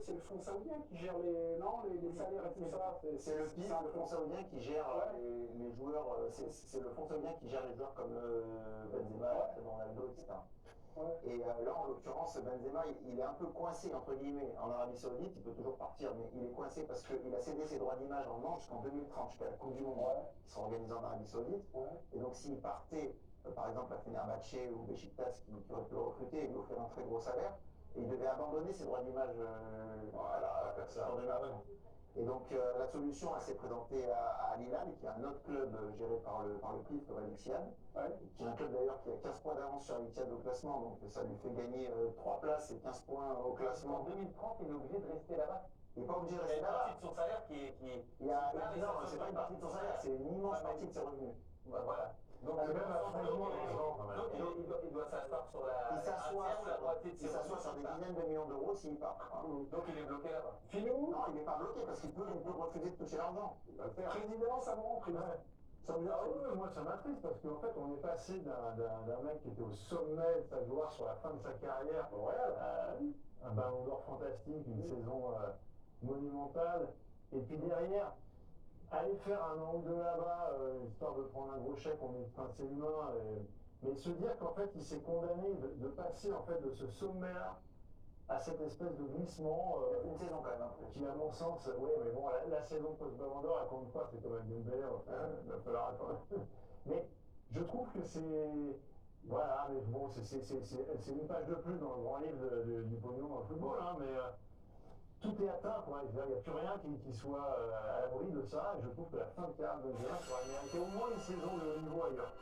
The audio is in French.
c'est le fonds saoudien qui gère les salaires et tout ça. C'est le PIF, le fonds saoudien qui gère les joueurs. C'est le fonds saoudien qui gère les joueurs comme Benzema, Ronaldo, etc. Et là, en l'occurrence, Benzema, il est un peu coincé, entre guillemets, en Arabie Saoudite. Il peut toujours partir, mais il est coincé parce qu'il a cédé ses droits d'image en Manche jusqu'en 2030, jusqu'à la Coupe du Monde, qui sera organisée en Arabie Saoudite. Et donc, s'il partait, par exemple, à Fenerbahçe ou Beşiktaş, qui aurait pu le recruter et lui offrir un très gros salaire, et il devait abandonner ses droits d'image à personne. Et donc, la solution, elle s'est présentée à Al Hilal, qui est un autre club géré par le PIF, comme Al-Ittihad, qui est un club d'ailleurs qui a 15 points d'avance sur Al-Ittihad au classement, donc ça lui fait gagner 3 places et 15 points au classement. En 2030, il est obligé de rester là-bas. Il n'est pas obligé de Il y a rester une là-bas. partie de son salaire qui est. Non, c'est pas une partie de son salaire, c'est une immense partie de ses revenus. Voilà. Donc, il doit s'asseoir sur la moitié de ses revenus. Il s'assoit sur des dizaines de millions d'euros s'il part. Donc il est bloqué là-bas. Filou. Non, il n'est pas bloqué parce qu'il peut refuser de toucher l'argent. Président, ça montre. Ça moi, ça m'attriste parce qu'en fait, on est passé d'un mec qui était au sommet de sa gloire sur la fin de sa carrière, un ballon d'or fantastique, une saison monumentale, et puis derrière, aller faire un an ou deux là-bas, histoire de prendre un gros chèque, c'est humain, mais se dire qu'en fait, il s'est condamné de passer en fait de ce sommet-là à cette espèce de glissement. Une saison quand même. Qui, à mon sens, oui, mais bon, la saison post-Ballon d'Or, elle compte pas, c'est quand même une belle, il va falloir attendre. Mais je trouve que c'est. Voilà, mais bon, c'est une page de plus dans le grand livre du pognon dans le football, hein, mais tout est atteint, quoi. Il n'y a plus rien qui soit à l'abri de ça, et je trouve que la fin de carrière de Benzema serait mérité au moins une saison de haut niveau ailleurs.